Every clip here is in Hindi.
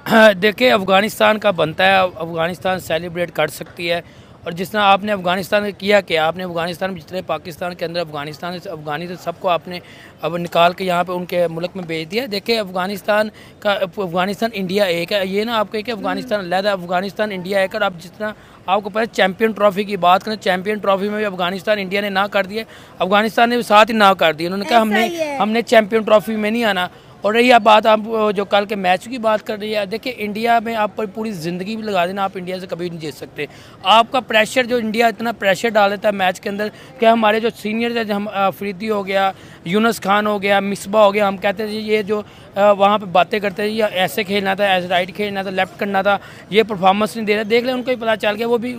देखिए अफ़गानिस्तान का बनता है, अफ़गानिस्तान सेलिब्रेट कर सकती है। और जिस तरह आपने अफ़गानिस्तान का किया कि आपने अफ़गानिस्तान में जितने पाकिस्तान के अंदर अफ़गानी थे सबको आपने अब निकाल के यहाँ पे उनके मुल्क में भेज दिया। देखिए अफ़गानिस्तान इंडिया एक है, ये ना आप कहें कि अफ़गानिस्तान अलग है, अफ़गानिस्तान इंडिया एक। और आप जितना आपको पता है चैम्पियन ट्रॉफी की बात करें, चैम्पियन ट्रॉफी में भी अफ़गानिस्तान इंडिया ने ना कर दिया, अफ़गानिस्तान ने भी साथ ही ना कर दिया। उन्होंने कहा हमने चैम्पियन ट्रॉफी में नहीं आना। और रही आप बात, आप जो कल के मैच की बात कर रही है, देखिए इंडिया में आप पूरी ज़िंदगी भी लगा देना, आप इंडिया से कभी नहीं जीत सकते। आपका प्रेशर जो इंडिया इतना प्रेशर डाल देता है मैच के अंदर, क्या हमारे जो सीनियर थे, हम अफरीदी हो गया, यूनुस खान हो गया, मिसबा हो गया, हम कहते थे ये जो वहाँ पे बातें करते थे, या ऐसे खेलना था, ऐसे राइट खेलना था, लेफ्ट करना था, ये परफॉर्मेंस नहीं दे रहे। देख लें उनको ही पता चल गया, वो भी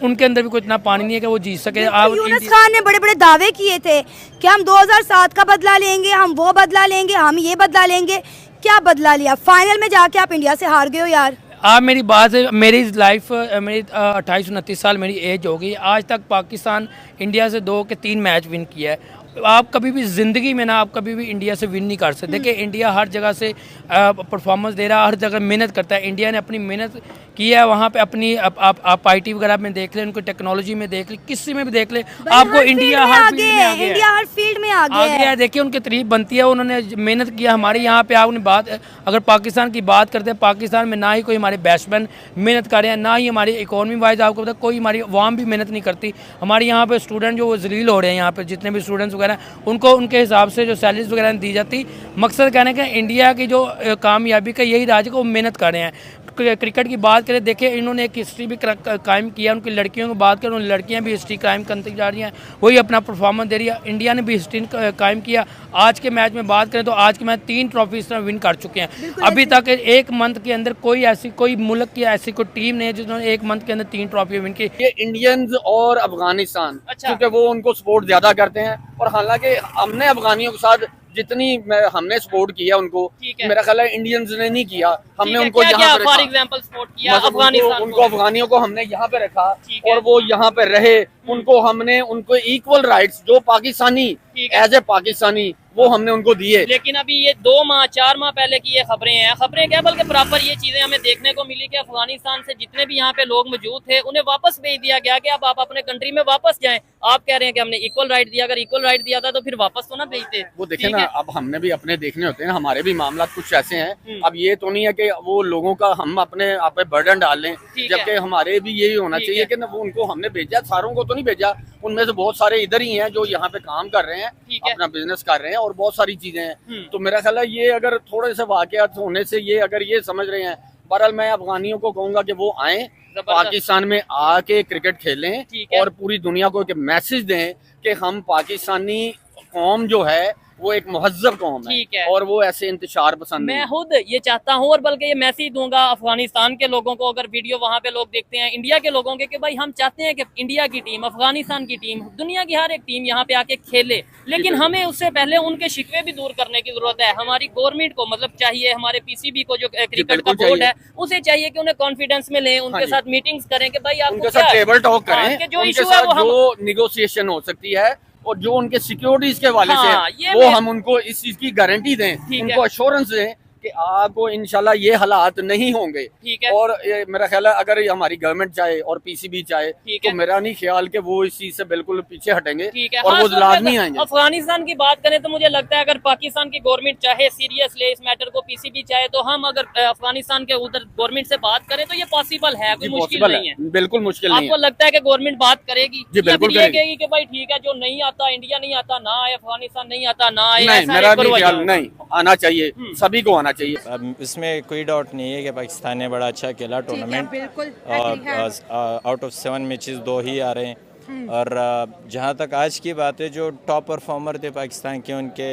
उनके अंदर भी कोई इतना पानी नहीं है कि वो जीत सके। यूनुस खान ने बड़े बड़े दावे किए थे कि हम 2007 का बदला लेंगे, हम वो बदला लेंगे, हम ये बदला लेंगे। क्या बदला लिया? फाइनल में जाके आप इंडिया से हार गए हो यार। आप मेरी बात है, मेरी लाइफ मेरी 28-29 साल मेरी एज हो गई। आज तक पाकिस्तान इंडिया से 2 के 3 मैच विन किया है। आप कभी भी ज़िंदगी में ना आप कभी भी इंडिया से विन नहीं कर सकते। देखिए इंडिया हर जगह से परफॉर्मेंस दे रहा है, हर जगह मेहनत करता है। इंडिया ने अपनी मेहनत की है वहाँ पे अपनी, आप IT वगैरह में देख लें, उनको टेक्नोलॉजी में देख लें, किसी में भी देख लें, आपको इंडिया हर फील्ड में आगे है। इंडिया हर फील्ड में आगे है। देखिए उनकी तारीफ बनती है, उन्होंने मेहनत किया। हमारे यहाँ पे आपने बात, अगर पाकिस्तान की बात करते हैं, पाकिस्तान में ना ही कोई हमारे बैट्समैन मेहनत कर रहे हैं, ना ही हमारी इकोनॉमी वाइज आपको पता कोई हमारी अवाम भी मेहनत नहीं करती। हमारे यहाँ पे स्टूडेंट जो वो जलील हो रहे हैं, यहाँ पे जितने भी स्टूडेंट्स वगैरह, उनको उनके हिसाब से जो सैलरीज वगैरह दी जाती। मकसद कहने का इंडिया की जो कामयाबी का यही राज है कि वो मेहनत कर रहे हैं। क्रिकेट की बात करें, देखिए इन्होंने एक हिस्ट्री भी कायम किया। उनकी लड़कियों की बात करें, उन लड़कियां भी हिस्ट्री कायम करती जा रही हैं, वही अपना परफॉर्मेंस दे रही है। इंडिया ने भी हिस्ट्री कायम किया। आज के मैच में बात करें तो आज के मैच 3 ट्रॉफी इस तरह विन कर चुके हैं। अभी तक 1 मंथ के अंदर कोई मुल्क की ऐसी कोई टीम नहीं है जिन्होंने 1 मंथ के अंदर 3 ट्रॉफी विन की। ये इंडियंस और अफगानिस्तान, क्योंकि वो उनको सपोर्ट ज्यादा करते हैं। और हालांकि हमने अफगानियों के साथ जितनी हमने सपोर्ट किया उनको, मेरा ख्याल है इंडियंस ने नहीं किया। हमने उनको यहाँ पे फॉर एग्जांपल सपोर्ट किया अफगानिस्तान, उनको अफगानियों को हमने यहाँ पे रखा और वो यहाँ पे रहे। उनको हमने उनको इक्वल राइट्स जो पाकिस्तानी एज ए पाकिस्तानी वो हमने उनको दिए। लेकिन अभी ये 2 माह 4 माह पहले की ये खबरें क्या बल्कि बराबर ये चीजें हमें देखने को मिली कि अफगानिस्तान से जितने भी यहाँ पे लोग मौजूद थे उन्हें वापस भेज दिया गया कि अब आप अपने कंट्री में वापस जाएं। आप कह रहे हैं कि हमने इक्वल राइट दिया, अगर इक्वल राइट दिया था तो फिर वापस तो ना भेजते। वो देखे ना, अब हमने भी अपने देखने होते हैं, हमारे भी मामला कुछ ऐसे हैं। अब ये तो नहीं है कि वो लोगों का हम अपने आप पे बर्डन डाल लें, जबकि हमारे भी यही होना चाहिए कि वो उनको हमने भेजा, सारों को तो नहीं भेजा। उनमें से बहुत सारे इधर ही हैं जो यहाँ पे काम कर रहे हैं, अपना बिजनेस कर रहे हैं और बहुत सारी चीजें हैं। तो मेरा ख्याल है ये अगर थोड़े से वाकयात होने से ये अगर ये समझ रहे हैं, बहरहाल मैं अफगानियों को कहूंगा कि वो आए पाकिस्तान में आके क्रिकेट खेलें और पूरी दुनिया को एक मैसेज दें कि हम पाकिस्तानी कौम जो है वो एक मुहज्जब कौम है और वो ऐसे इंतशार पसंद मैं खुद ये चाहता हूँ और बल्कि ये मैसेज दूंगा अफगानिस्तान के लोगों को, अगर वीडियो वहाँ पे लोग देखते हैं, इंडिया के लोगों के, कि भाई हम चाहते हैं कि इंडिया की टीम, अफगानिस्तान की टीम, दुनिया की हर एक टीम यहाँ पे आके खेले। लेकिन हमें उससे पहले उनके शिकवे भी दूर करने की जरूरत है। हमारी गवर्नमेंट को मतलब चाहिए, हमारे PCB को जो क्रिकेट का बोर्ड है उसे चाहिए कि उन्हें कॉन्फिडेंस में लें, उनके साथ मीटिंग्स करें कि भाई आप टेबल टॉक करें, जो इशू है वो निगोशिएशन हो सकती है और जो उनके सिक्योरिटीज के वाले से वो हम उनको इस चीज की गारंटी दें, उनको अश्योरेंस दें कि आपको इंशाल्लाह ये हालात नहीं होंगे। और मेरा ख्याल है अगर हमारी गवर्नमेंट चाहे और PCB चाहे तो मेरा नहीं ख्याल कि वो इस चीज से बिल्कुल पीछे हटेंगे और वो लाजमी आएंगे। अफगानिस्तान की बात करें तो मुझे लगता है अगर पाकिस्तान की गवर्नमेंट चाहे सीरियस ले इस मैटर को, PCB चाहे, तो हम अगर अफगानिस्तान के उधर गवर्नमेंट से बात करें तो ये पॉसिबल है, कोई मुश्किल नहीं है। बिल्कुल मुश्किल नहीं है। आपको लगता है कि गवर्नमेंट बात करेगी? बिल्कुल कहेगी कि भाई ठीक है, जो नहीं आता, इंडिया नहीं आता ना आए, अफगानिस्तान नहीं आता ना आए? मेरा ख्याल नहीं, आना चाहिए, सभी को आना चाहिए। इसमें कोई डाउट नहीं है कि पाकिस्तान ने बड़ा अच्छा खेला टूर्नामेंट और आउट ऑफ 7 मैचेस 2 ही आ रहे हैं। और जहाँ तक आज की बात है, जो टॉप परफॉर्मर थे पाकिस्तान के, उनके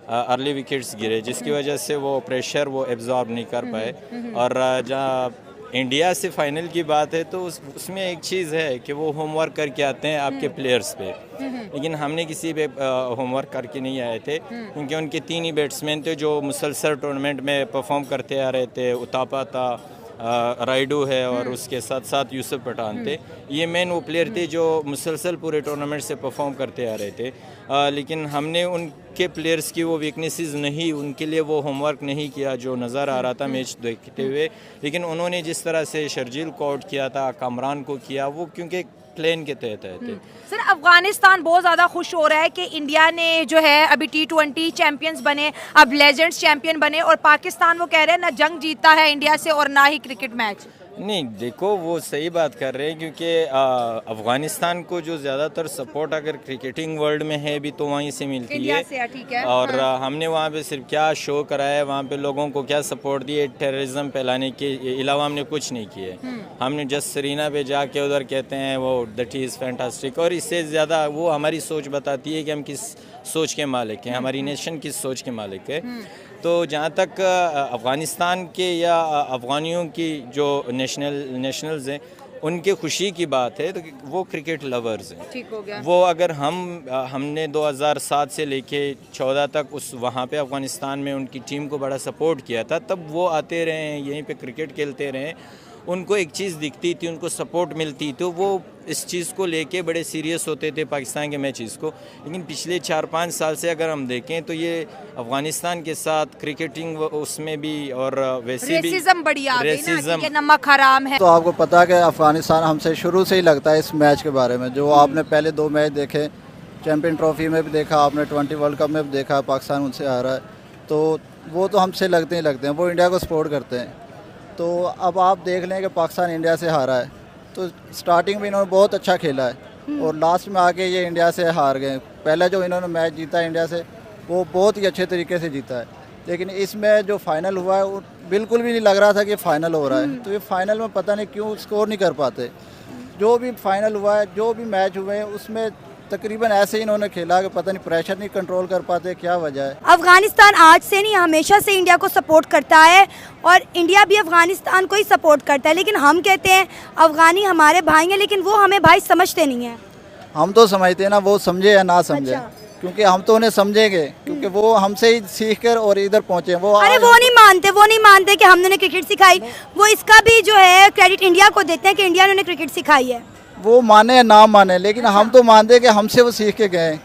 अर्ली विकेट्स गिरे, जिसकी वजह से वो प्रेशर वो एब्जॉर्ब नहीं कर पाए। और जहाँ इंडिया से फाइनल की बात है तो उसमें एक चीज़ है कि वो होमवर्क करके आते हैं आपके प्लेयर्स पे, लेकिन हमने किसी पे होमवर्क करके नहीं आए थे, क्योंकि उनके 3 ही बैट्समैन थे जो मुसलसल टूर्नामेंट में परफॉर्म करते आ रहे थे। उतापा था, राइडू है और उसके साथ साथ यूसुफ पठान थे। ये मेन वो प्लेयर थे जो मुसलसल पूरे टूर्नामेंट से परफॉर्म करते आ रहे थे। लेकिन हमने के प्लेयर्स की वो वीकनेसेस नहीं, उनके लिए वो होमवर्क नहीं किया जो नज़र आ रहा था मैच देखते हुए। लेकिन उन्होंने जिस तरह से शर्जील को आउट किया था, कामरान को किया, वो क्योंकि प्लेन के तहत थे। सर अफगानिस्तान बहुत ज़्यादा खुश हो रहा है कि इंडिया ने जो है अभी T20 चैंपियंस बने, अब लेजेंड्स चैंपियन बने, और पाकिस्तान वो कह रहे हैं ना जंग जीता है इंडिया से और ना ही क्रिकेट मैच। नहीं, देखो वो सही बात कर रहे हैं क्योंकि अफ़गानिस्तान को जो ज़्यादातर सपोर्ट अगर क्रिकेटिंग वर्ल्ड में है भी तो वहीं से मिलती इंडिया है। से, ठीक है। और हमने वहाँ पे सिर्फ क्या शो कराया है, वहाँ पे लोगों को क्या सपोर्ट दिए, टेररिज्म फैलाने के अलावा हमने कुछ नहीं किए। हमने जस्ट सरीना पे जाके उधर कहते हैं वो दैट इज़ फैंटास्टिक, और इससे ज़्यादा वो हमारी सोच बताती है कि हम किस सोच के मालिक हैं, हमारी नेशन किस सोच के मालिक है। तो जहाँ तक अफ़गानिस्तान के या अफ़गानियों की जो नेशनल्स हैं उनके खुशी की बात है तो वो क्रिकेट लवर्स हैं। ठीक हो गया। वो अगर हमने 2007 से लेके 14 तक उस वहाँ पे अफ़गानिस्तान में उनकी टीम को बड़ा सपोर्ट किया था, तब वो आते रहे हैं यहीं पे क्रिकेट खेलते रहे, उनको एक चीज़ दिखती थी, उनको सपोर्ट मिलती, तो वो इस चीज़ को लेके बड़े सीरियस होते थे पाकिस्तान के मैचेस को। लेकिन पिछले 4-5 साल से अगर हम देखें तो ये अफ़गानिस्तान के साथ क्रिकेटिंग उसमें भी और वैसे भी रेसिज्म बड़ी आ गई ना कि नमक हराम है। तो आपको पता है कि अफ़गानिस्तान हमसे शुरू से ही लगता है इस मैच के बारे में। जो आपने पहले 2 मैच देखे, चैम्पियन ट्रॉफी में भी देखा आपने, 20 वर्ल्ड कप में भी देखा, पाकिस्तान उनसे आ रहा है, तो वो तो हमसे लगते ही लगते हैं, वो इंडिया को सपोर्ट करते हैं। तो अब आप देख लें कि पाकिस्तान इंडिया से हारा है, तो स्टार्टिंग में इन्होंने बहुत अच्छा खेला है और लास्ट में आके ये इंडिया से हार गए। पहले जो इन्होंने मैच जीता इंडिया से वो बहुत ही अच्छे तरीके से जीता है, लेकिन इसमें जो फाइनल हुआ है वो बिल्कुल भी नहीं लग रहा था कि फाइनल हो रहा है। तो ये फाइनल में पता नहीं क्यों स्कोर नहीं कर पाते। जो भी फाइनल हुआ है, जो भी मैच हुए हैं उसमें तकरीबन ऐसे ही इन्होंने खेला कि पता नहीं प्रेशर नहीं कंट्रोल कर पाते, क्या वजह है। अफगानिस्तान आज से नहीं हमेशा से इंडिया को सपोर्ट करता है और इंडिया भी अफगानिस्तान को ही सपोर्ट करता है, लेकिन हम कहते हैं अफगानी हमारे भाई हैं, लेकिन वो हमें भाई समझते नहीं हैं। हम तो समझते हैं ना, वो समझे या ना समझे। अच्छा। क्योंकि हम तो उन्हें समझेंगे क्योंकि वो हमसे ही सीख कर और इधर पहुँचे। वो अरे वो नहीं मानते कि हमने उन्हें क्रिकेट सिखाई। वो इसका भी जो है क्रेडिट इंडिया को देते हैं कि इंडिया ने उन्हें क्रिकेट सिखाई है। वो माने या ना माने, लेकिन हम तो मानते हैं कि हमसे वो सीख के गए।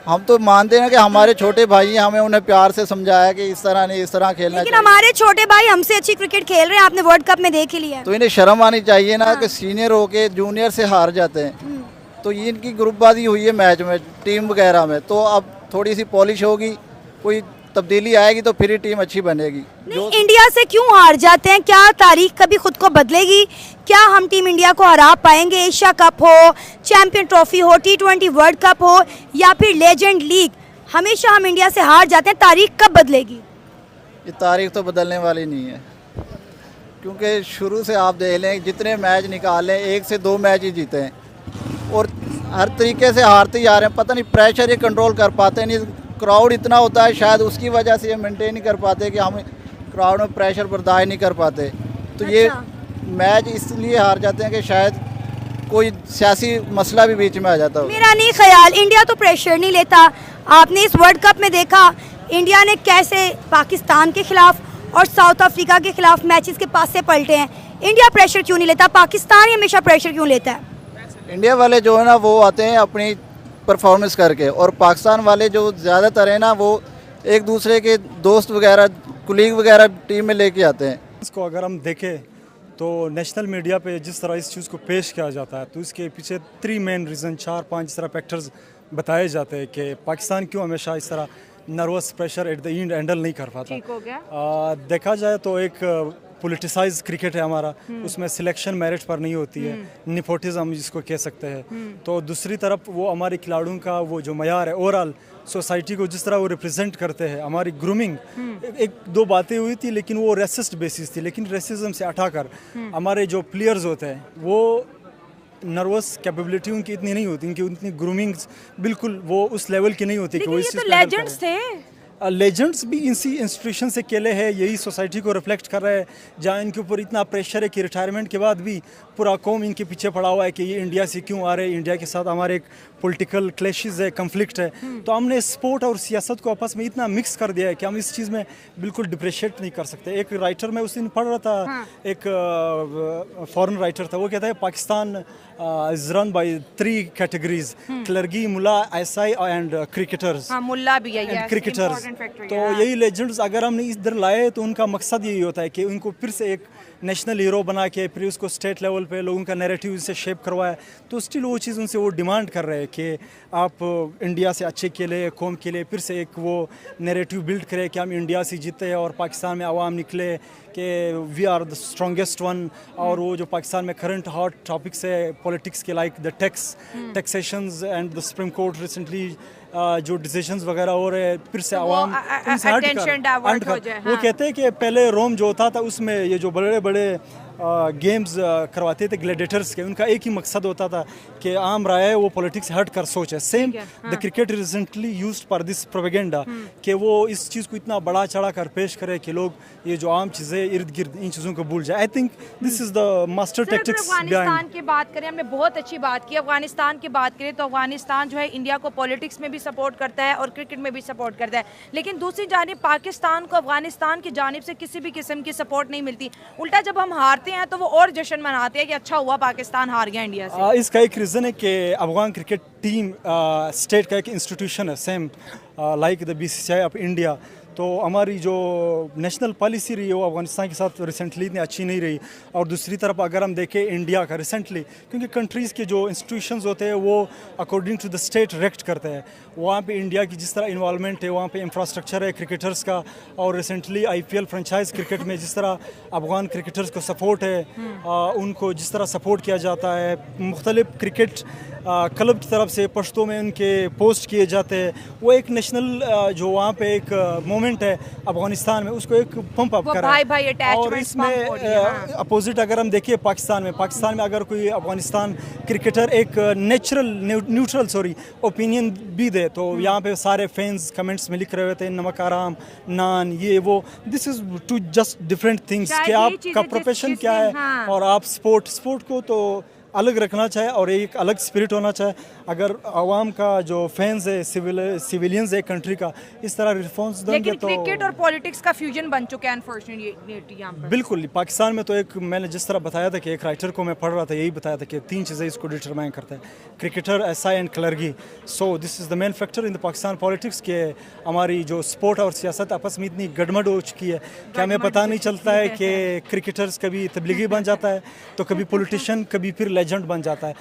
हम तो मानते हैं कि हमारे छोटे भाई हैं, हमें उन्हें प्यार से समझाया कि इस तरह नहीं, इस तरह खेलना। लेकिन हमारे छोटे भाई हमसे अच्छी क्रिकेट खेल रहे हैं, आपने वर्ल्ड कप में देख ही लिया। तो इन्हें शर्म आनी चाहिए ना कि सीनियर होके जूनियर से हार जाते हैं। तो ये इनकी ग्रुपबाजी हुई है मैच में, टीम वगैरह में, तो अब थोड़ी सी पॉलिश होगी, कोई तब्दीली आएगी तो फिर ही टीम अच्छी बनेगी। नहीं, इंडिया से क्यों हार जाते हैं? क्या तारीख कभी खुद को बदलेगी? क्या हम टीम इंडिया को हरा पाएंगे? एशिया कप हो, चैंपियन ट्रॉफी हो, T20 वर्ल्ड कप हो या फिर लेजेंड लीग, हमेशा हम इंडिया से हार जाते हैं। तारीख कब बदलेगी? ये तारीख तो बदलने वाली नहीं है, क्योंकि शुरू से आप देख लें जितने मैच निकाले 1 से 2 मैच ही जीते हैं और हर तरीके से हारते ही आ रहे हैं। पता नहीं प्रेशर ये कंट्रोल कर पाते नहीं, क्राउड इतना होता है शायद उसकी वजह से ये मेंटेन नहीं कर पाते कि हम क्राउड में प्रेशर बर्दाश्त नहीं कर पाते। तो ये मैच इसलिए हार जाते हैं कि शायद कोई सियासी मसला भी बीच में आ जाता हो। मेरा नहीं ख्याल, इंडिया तो प्रेशर नहीं लेता। आपने इस वर्ल्ड कप में देखा इंडिया ने कैसे पाकिस्तान के खिलाफ और साउथ अफ्रीका के खिलाफ मैचेस के पास से पलटे हैं। इंडिया प्रेशर क्यों नहीं लेता? पाकिस्तान ही हमेशा प्रेशर क्यों लेता है? इंडिया वाले जो है ना वो आते हैं अपनी परफॉर्मेंस करके, और पाकिस्तान वाले जो ज़्यादातर है ना वो एक दूसरे के दोस्त वगैरह, कुलीग वगैरह टीम में लेके आते हैं। इसको अगर हम देखें तो नेशनल मीडिया पे जिस तरह इस चीज़ को पेश किया जाता है तो इसके पीछे 3 मेन रीज़न, 4-5 इस तरह फैक्टर्स बताए जाते हैं कि पाकिस्तान क्यों हमेशा इस तरह nervous pressure at the end handle नहीं कर पाता। ठीक हो गया। देखा जाए तो एक पोलिटिसाइज क्रिकेट है हमारा, उसमें सिलेक्शन मेरिट पर नहीं होती है, निपोटिज्म जिसको कह सकते हैं। तो दूसरी तरफ वो हमारे खिलाड़ियों का वो जो मयार है ओवरऑल सोसाइटी को जिस तरह वो रिप्रेजेंट करते हैं, हमारी ग्रूमिंग, 1-2 बातें हुई थी लेकिन वो रेसिस्ट बेसिस थी, लेकिन रेसिज्म से हटाकर हमारे जो प्लेयर्स होते हैं वो नर्वस कैपेबिलिटी उनकी इतनी नहीं होती, उनकी उतनी ग्रूमिंग बिल्कुल वो उस लेवल की नहीं होती कि वो इस चीज़ पे लेजेंड्स थे। लेजेंड्स भी इसी इंस्टीट्यूशन से केले हैं, यही सोसाइटी को रिफ्लेक्ट कर रहे हैं, जहाँ इनके ऊपर इतना प्रेशर है कि रिटायरमेंट के बाद भी पूरा कौम इनके पीछे पड़ा हुआ है कि ये इंडिया से क्यों आ रहे हैं, इंडिया के साथ हमारे एक पॉलिटिकल क्लैशेस है, कन्फ्लिक्ट है, तो हमने स्पोर्ट और सियासत को आपस में इतना मिक्स कर दिया है कि हम इस चीज़ में बिल्कुल डिप्रेशिएट नहीं कर सकते। एक राइटर मैं उस दिन पढ़ रहा था, एक फॉरेन राइटर था, वो कहता है Pakistan is run by 3 categories, clergy, मुल्ला, एसआई एंड क्रिकेटर्स। मुल्ला भी है, क्रिकेटर्स। तो यही लेजेंड्स अगर हमने इधर लाए तो उनका मकसद यही होता है कि उनको फिर से एक नेशनल हीरो बना के फिर उसको स्टेट लेवल पे लोगों का नैरेटिव से शेप करवाए। तो स्टिल वो चीज़ उनसे वो डिमांड कर रहे हैं कि आप इंडिया से अच्छे के लिए, कौम के लिए फिर से एक वो नैरेटिव बिल्ड करें कि हम इंडिया से जीते और पाकिस्तान में आवाम निकले कि we are the strongest one. और वो जो पाकिस्तान में करंट हॉट टॉपिक्स है पॉलिटिक्स के, like the taxations and the supreme court recently जो डिसीजंस वगैरह हो रहे हैं, फिर से आवाम उनसे हट कर वो कहते हैं कि पहले रोम जो होता था उसमें ये जो बड़े बड़े गेम्स करवाते थे ग्लैडिएटर्स के, उनका एक ही मकसद होता था कि आम राय वो पॉलिटिक्स हट कर सोचे। Same the cricket recently used for this propaganda कि वो इस चीज़ को इतना बड़ा चढ़ा कर पेश करे कि लोग ये जो आम चीज़ें इर्द गिर्द इन चीज़ों को भूल जाए। I think this is the master tactics Afghanistan की बात करें, हमने बहुत अच्छी बात की। अफगानिस्तान की बात करें तो अफगानिस्तान जो है इंडिया को पॉलिटिक्स में भी सपोर्ट करता है और क्रिकेट में भी सपोर्ट करता है, लेकिन दूसरी जानिब पाकिस्तान को अफगानिस्तान की जानिब से किसी भी किस्म की सपोर्ट नहीं मिलती। उल्टा जब हम हारते हैं तो वो और जश्न मनाते हैं कि अच्छा हुआ पाकिस्तान हार गया इंडिया से। इसका एक रीज़न है कि अफगान क्रिकेट टीम स्टेट का एक इंस्टीट्यूशन है, same like the BCCI of India. तो हमारी जो नेशनल पॉलिसी रही है वो अफगानिस्तान के साथ रिसेंटली इतनी अच्छी नहीं रही। और दूसरी तरफ अगर हम देखें इंडिया का रिसेंटली, क्योंकि कंट्रीज़ के जो इंस्टीट्यूशंस होते हैं वो according to the state react करते हैं, वहाँ पे इंडिया की जिस तरह इन्वॉल्वमेंट है, वहाँ पे इंफ्रास्ट्रक्चर है क्रिकेटर्स का, और रिसेंटली आईपीएल फ्रेंचाइज क्रिकेट में जिस तरह अफगान क्रिकेटर्स को सपोर्ट है, उनको जिस तरह सपोर्ट किया जाता है, मुख्तलिफ क्रिकेट क्लब की तरफ से पश्तों में उनके पोस्ट किए जाते हैं, वो एक नेशनल जो वहाँ पे एक मोमेंट है अफगानिस्तान में, उसको एक पंप अप करा है। और इसमें अपोजिट अगर हम देखिए पाकिस्तान में अगर कोई अफगानिस्तान क्रिकेटर एक न्यूट्रल ओपिनियन भी दे तो यहाँ पे सारे फैंस कमेंट्स में लिख रहे होते हैं नमक आराम, नान, ये वो। This is two just different things कि आपका प्रोफेशन क्या है और आप स्पोर्ट को तो अलग रखना चाहे और एक अलग स्पिरिट होना चाहे। अगर आवाम का जो फैंस है, सिविलियंस है कंट्री का, इस तरह रिस्पॉन्स देंगे तो क्रिकेट और पॉलिटिक्स का फ्यूजन बन चुका है अनफॉर्चुनेटली यहाँ पर। बिल्कुल, पाकिस्तान में तो एक मैंने जिस तरह बताया था कि एक राइटर को मैं पढ़ रहा था, यही बताया था कि 3 चीज़ें इसको डिटरमाइन करते हैं, cricketer, SI and clergy. So this is the main factor in the Pakistan politics कि हमारी जो स्पोर्ट और सियासत आपस में इतनी गड़बड़ हो चुकी है कि हमें पता नहीं चलता है कि क्रिकेटर्स कभी तबलीगी बन जाता है तो कभी पॉलिटिशियन, कभी फिर लेजेंड बन जाता है।